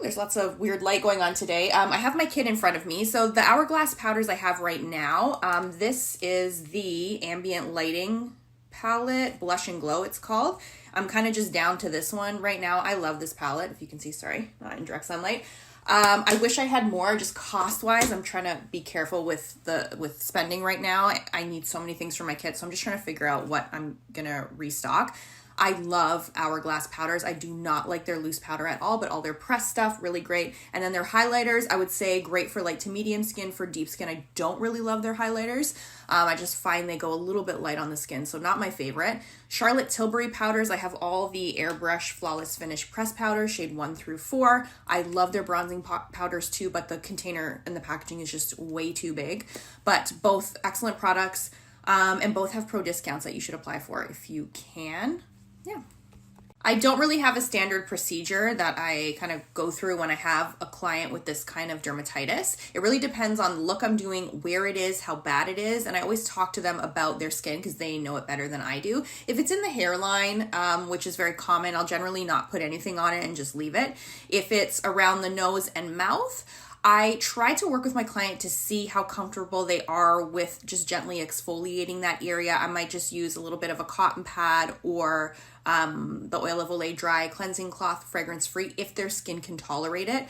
There's lots of weird light going on today. I have my kit in front of me. So the Hourglass powders I have right now, this is the Ambient Lighting palette, Blush and Glow it's called. I'm kind of just down to this one right now. I love this palette, if you can see, sorry, not in direct sunlight. I wish I had more, just cost-wise. I'm trying to be careful with spending right now. I need so many things for my kit, so I'm just trying to figure out what I'm gonna restock. I love Hourglass powders. I do not like their loose powder at all, but all their pressed stuff, really great. And then their highlighters, I would say great for light to medium skin. For deep skin, I don't really love their highlighters. I just find they go a little bit light on the skin, so not my favorite. Charlotte Tilbury powders, I have all the Airbrush Flawless Finish press powders, shade 1 through 4. I love their bronzing powders too, but the container and the packaging is just way too big. But both excellent products, and both have pro discounts that you should apply for if you can. Yeah. I don't really have a standard procedure that I kind of go through when I have a client with this kind of dermatitis. It really depends on the look I'm doing, where it is, how bad it is, and I always talk to them about their skin because they know it better than I do. If it's in the hairline, which is very common, I'll generally not put anything on it and just leave it. If it's around the nose and mouth, I try to work with my client to see how comfortable they are with just gently exfoliating that area. I might just use a little bit of a cotton pad or the Oil of Olay dry cleansing cloth, fragrance free, if their skin can tolerate it.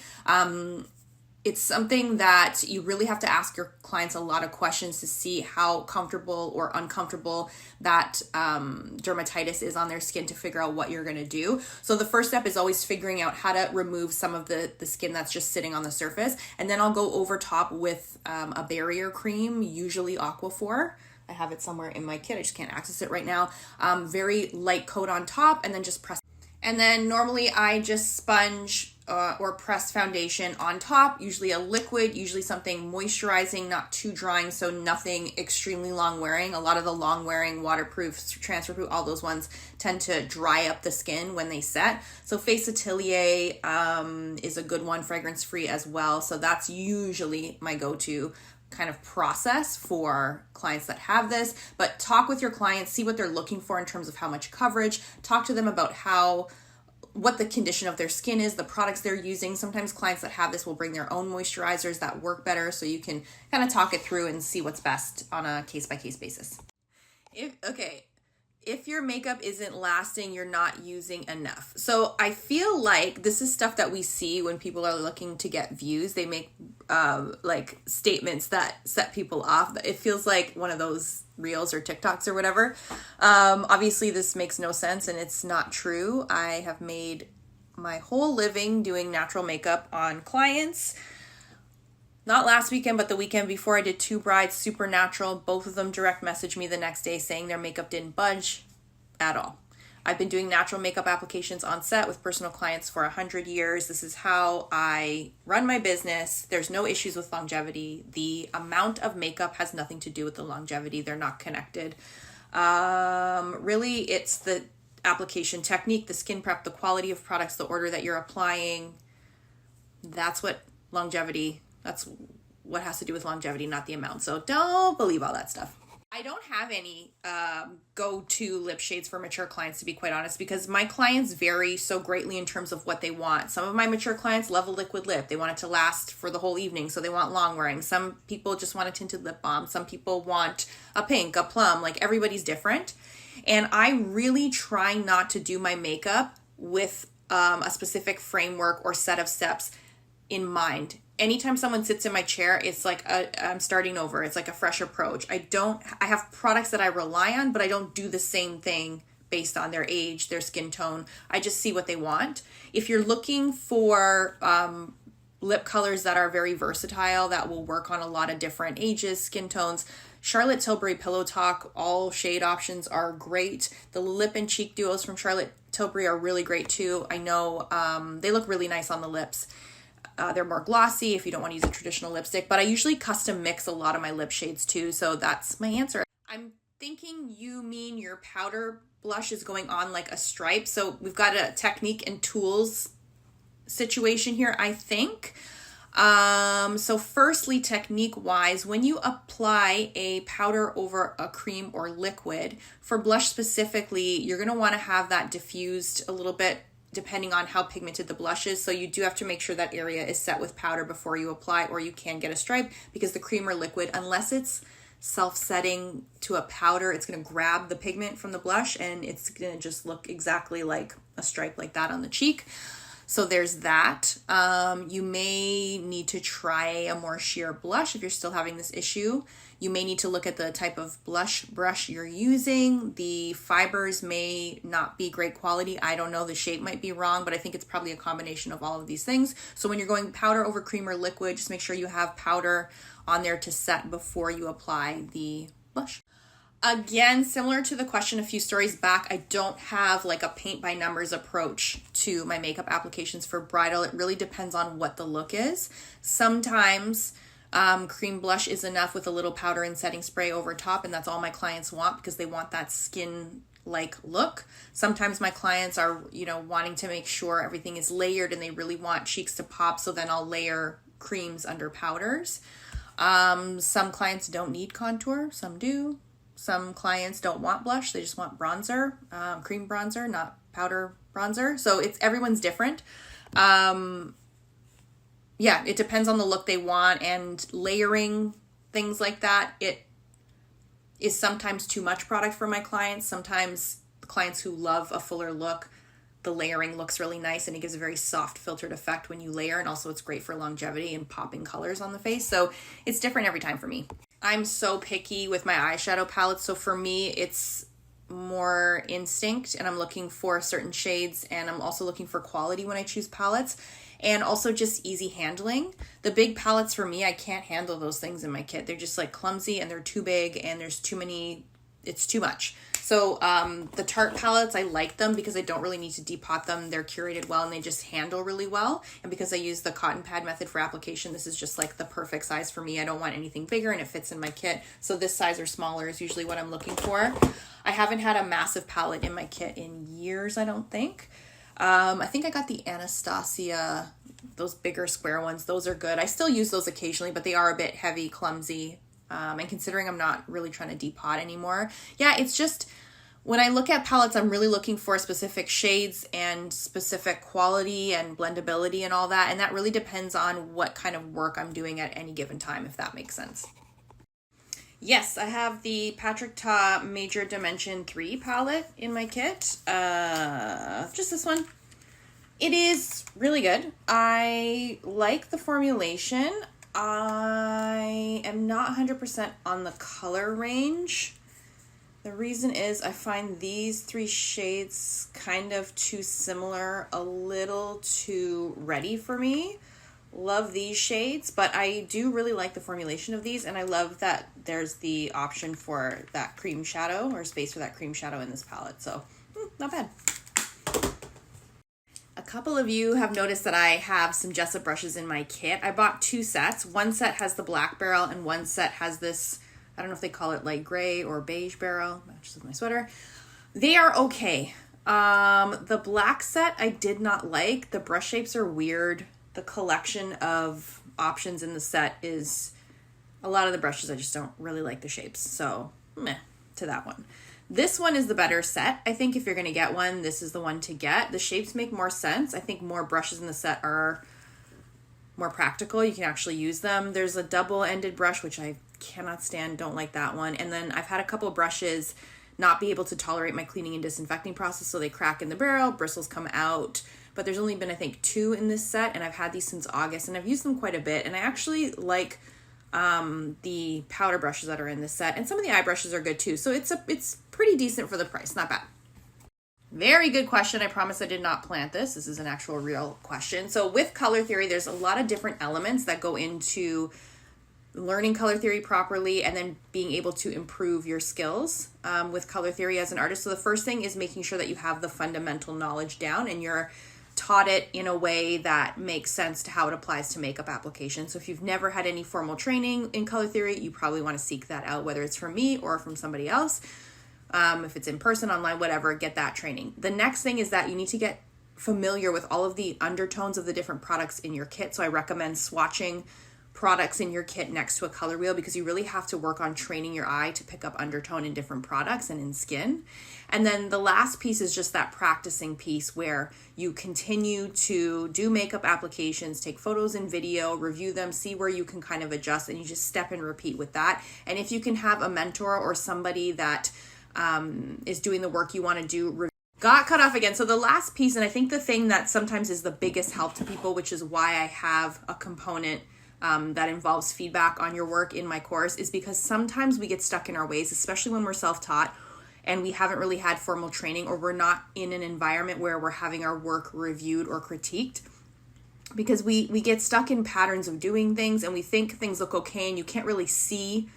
It's something that you really have to ask your clients a lot of questions to see how comfortable or uncomfortable that dermatitis is on their skin to figure out what you're going to do. So the first step is always figuring out how to remove some of the skin that's just sitting on the surface. And then I'll go over top with a barrier cream, usually Aquaphor. I have it somewhere in my kit. I just can't access it right now. Very light coat on top and then just press. And then normally I just sponge or press foundation on top, usually a liquid, usually something moisturizing, not too drying, so nothing extremely long wearing. A lot of the long wearing, waterproof, transfer proof, all those ones tend to dry up the skin when they set. So Face Atelier is a good one, fragrance free as well. So that's usually my go-to kind of process for clients that have this. But talk with your clients, see what they're looking for in terms of how much coverage, talk to them about what the condition of their skin is, the products they're using. Sometimes clients that have this will bring their own moisturizers that work better, so you can kind of talk it through and see what's best on a case-by-case basis. If your makeup isn't lasting, you're not using enough. So I feel like this is stuff that we see when people are looking to get views. They make like statements that set people off. It feels like one of those reels or TikToks or whatever. Obviously this makes no sense and it's not true. I have made my whole living doing natural makeup on clients. Not last weekend, but the weekend before, I did 2 brides, super natural. Both of them direct messaged me the next day saying their makeup didn't budge at all. I've been doing natural makeup applications on set with personal clients for 100 years. This is how I run my business. There's no issues with longevity. The amount of makeup has nothing to do with the longevity. They're not connected. Really, it's the application technique, the skin prep, the quality of products, the order that you're applying. That's what has to do with longevity, not the amount. So don't believe all that stuff. I don't have any go-to lip shades for mature clients, to be quite honest, because my clients vary so greatly in terms of what they want. Some of my mature clients love a liquid lip. They want it to last for the whole evening, so they want long wearing. Some people just want a tinted lip balm. Some people want a pink, a plum. Like, everybody's different. And I really try not to do my makeup with a specific framework or set of steps in mind. Anytime someone sits in my chair, it's like I'm starting over. It's like a fresh approach. I have products that I rely on, but I don't do the same thing based on their age, their skin tone. I just see what they want. If you're looking for lip colors that are very versatile, that will work on a lot of different ages, skin tones, Charlotte Tilbury Pillow Talk, all shade options are great. The lip and cheek duos from Charlotte Tilbury are really great too. I know they look really nice on the lips. They're more glossy if you don't want to use a traditional lipstick, but I usually custom mix a lot of my lip shades too, so that's my answer. I'm thinking you mean your powder blush is going on like a stripe, so we've got a technique and tools situation here, I think. So firstly, technique-wise, when you apply a powder over a cream or liquid, for blush specifically, you're going to want to have that diffused a little bit depending on how pigmented the blush is. So you do have to make sure that area is set with powder before you apply, or you can get a stripe, because the cream or liquid, unless it's self-setting to a powder, it's going to grab the pigment from the blush and it's going to just look exactly like a stripe like that on the cheek. So there's that. You may need to try a more sheer blush if you're still having this issue. You may need to look at the type of blush brush you're using. The fibers may not be great quality. I don't know, the shape might be wrong, but I think it's probably a combination of all of these things. So when you're going powder over cream or liquid, just make sure you have powder on there to set before you apply the blush. Again, similar to the question a few stories back, I don't have like a paint by numbers approach to my makeup applications for bridal. It really depends on what the look is. Sometimes cream blush is enough with a little powder and setting spray over top, and that's all my clients want because they want that skin-like look. Sometimes my clients are, wanting to make sure everything is layered and they really want cheeks to pop, so then I'll layer creams under powders. Some clients don't need contour, some do. Some clients don't want blush, they just want bronzer, cream bronzer, not powder bronzer. So everyone's different. It depends on the look they want, and layering, things like that. It is sometimes too much product for my clients. Sometimes the clients who love a fuller look, the layering looks really nice and it gives a very soft filtered effect when you layer, and also it's great for longevity and popping colors on the face. So it's different every time for me. I'm so picky with my eyeshadow palettes, so for me it's more instinct, and I'm looking for certain shades, and I'm also looking for quality when I choose palettes, and also just easy handling. The big palettes for me, I can't handle those things in my kit. They're just like clumsy and they're too big and there's too many, it's too much. So the Tarte palettes, I like them because I don't really need to depot them. They're curated well and they just handle really well. And because I use the cotton pad method for application, this is just like the perfect size for me. I don't want anything bigger and it fits in my kit. So this size or smaller is usually what I'm looking for. I haven't had a massive palette in my kit in years, I don't think. I think I got the Anastasia, those bigger square ones. Those are good. I still use those occasionally, but they are a bit heavy, clumsy. And considering I'm not really trying to depot anymore. Yeah, it's just, when I look at palettes, I'm really looking for specific shades and specific quality and blendability and all that. And that really depends on what kind of work I'm doing at any given time, if that makes sense. Yes, I have the Patrick Ta Major Dimension 3 palette in my kit. Just this one. It is really good. I like the formulation. I am not 100% on the color range. The reason is I find these three shades kind of too similar, a little too reddy for me. Love these shades, but I do really like the formulation of these, and I love that there's the option for that cream shadow, or space for that cream shadow in this palette. So, not bad. A couple of you have noticed that I have some Jessup brushes in my kit. I bought two sets. One set has the black barrel and one set has this, I don't know if they call it light gray or beige barrel, matches with my sweater. They are okay. The black set I did not like. The brush shapes are weird. The collection of options in the set is, a lot of the brushes I just don't really like the shapes. So, meh to that one. This one is the better set. I think if you're going to get one, this is the one to get. The shapes make more sense. I think more brushes in the set are more practical. You can actually use them. There's a double-ended brush, which I cannot stand, don't like that one. And then I've had a couple of brushes not be able to tolerate my cleaning and disinfecting process, so they crack in the barrel, bristles come out. But there's only been, I think, two in this set, and I've had these since August, and I've used them quite a bit. And I actually like the powder brushes that are in this set, and some of the eye brushes are good too. So it's pretty decent for the price, not bad. Very good question. I promise I did not plant this. This is an actual real question. So with color theory, there's a lot of different elements that go into learning color theory properly and then being able to improve your skills with color theory as an artist. So the first thing is making sure that you have the fundamental knowledge down and you're taught it in a way that makes sense to how it applies to makeup application. So if you've never had any formal training in color theory, you probably want to seek that out, whether it's from me or from somebody else. If it's in person, online, whatever, get that training. The next thing is that you need to get familiar with all of the undertones of the different products in your kit. So I recommend swatching products in your kit next to a color wheel, because you really have to work on training your eye to pick up undertone in different products and in skin. And then the last piece is just that practicing piece where you continue to do makeup applications, take photos and video, review them, see where you can kind of adjust, and you just step and repeat with that. And if you can have a mentor or somebody that is doing the work you want to do. Got cut off again. So the last piece, and I think the thing that sometimes is the biggest help to people, which is why I have a component that involves feedback on your work in my course, is because sometimes we get stuck in our ways, especially when we're self-taught and we haven't really had formal training, or we're not in an environment where we're having our work reviewed or critiqued, because we get stuck in patterns of doing things and we think things look okay and you can't really see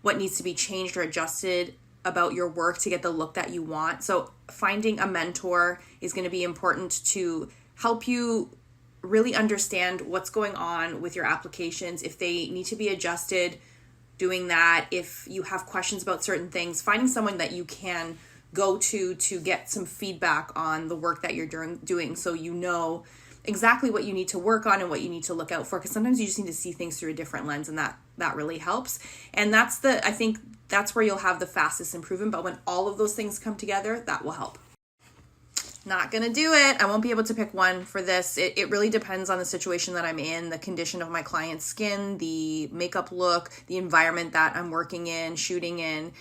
what needs to be changed or adjusted about your work to get the look that you want. So finding a mentor is going to be important to help you really understand what's going on with your applications, if they need to be adjusted, doing that. If you have questions about certain things, finding someone that you can go to get some feedback on the work that you're doing, so you know exactly what you need to work on and what you need to look out for, because sometimes you just need to see things through a different lens, and that really helps. And I think that's where you'll have the fastest improvement. But when all of those things come together, that will help. Not gonna do it. I won't be able to pick one for this. It really depends on the situation that I'm in, the condition of my client's skin, the makeup look, the environment that I'm working in, shooting in.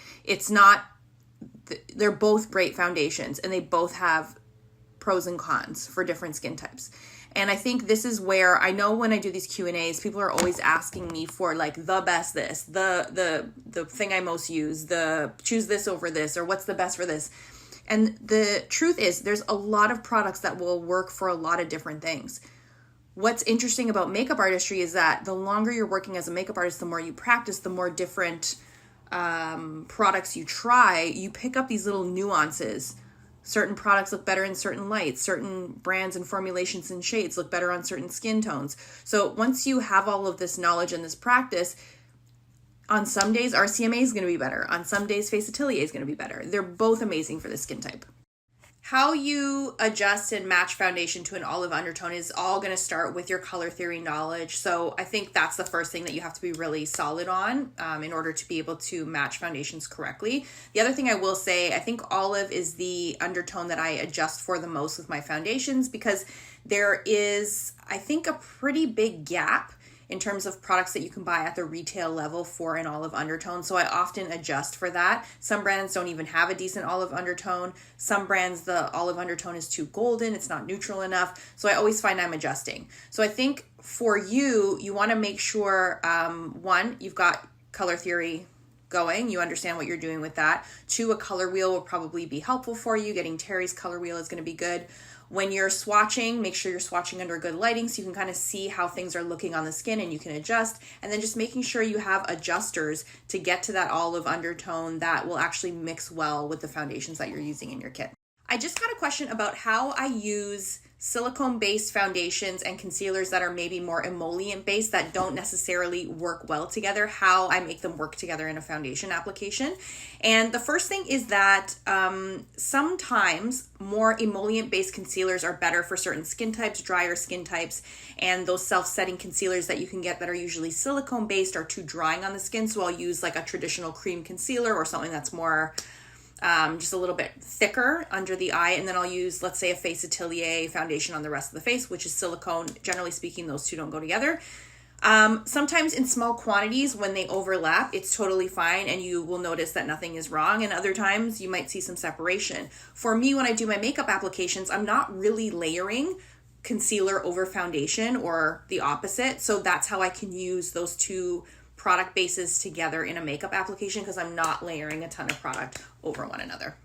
They're both great foundations, and they both have pros and cons for different skin types. And I think this is where I know when I do these Q&As, people are always asking me for like the best this, the thing I most use, choose this over this, or what's the best for this. And the truth is, there's a lot of products that will work for a lot of different things. What's interesting about makeup artistry is that the longer you're working as a makeup artist, the more you practice, the more different products you try, you pick up these little nuances. Certain products look better in certain lights. Certain brands and formulations and shades look better on certain skin tones. So once you have all of this knowledge and this practice, on some days RCMA is going to be better. On some days Face Atelier is going to be better. They're both amazing for this skin type. How you adjust and match foundation to an olive undertone is all going to start with your color theory knowledge. So I think that's the first thing that you have to be really solid on in order to be able to match foundations correctly. The other thing I will say, I think olive is the undertone that I adjust for the most with my foundations, because there is, I think, a pretty big gap in terms of products that you can buy at the retail level for an olive undertone. So I often adjust for that. Some brands don't even have a decent olive undertone. Some brands, the olive undertone is too golden. It's not neutral enough. So I always find I'm adjusting. So I think for you want to make sure, one, you've got color theory going. You understand what you're doing with that. Two, a color wheel will probably be helpful for you. Getting Terry's color wheel is going to be good. When you're swatching, make sure you're swatching under good lighting so you can kind of see how things are looking on the skin and you can adjust. And then just making sure you have adjusters to get to that olive undertone that will actually mix well with the foundations that you're using in your kit. I just got a question about how I use silicone-based foundations and concealers that are maybe more emollient-based that don't necessarily work well together, how I make them work together in a foundation application. And the first thing is that sometimes more emollient-based concealers are better for certain skin types, drier skin types, and those self-setting concealers that you can get that are usually silicone-based are too drying on the skin, so I'll use like a traditional cream concealer or something that's more just a little bit thicker under the eye, and then I'll use, let's say, a Face Atelier foundation on the rest of the face, which is silicone. Generally speaking, those two don't go together. Sometimes in small quantities, when they overlap, it's totally fine and you will notice that nothing is wrong, and other times you might see some separation. For me, when I do my makeup applications, I'm not really layering concealer over foundation or the opposite, so that's how I can use those two product bases together in a makeup application, because I'm not layering a ton of product over one another.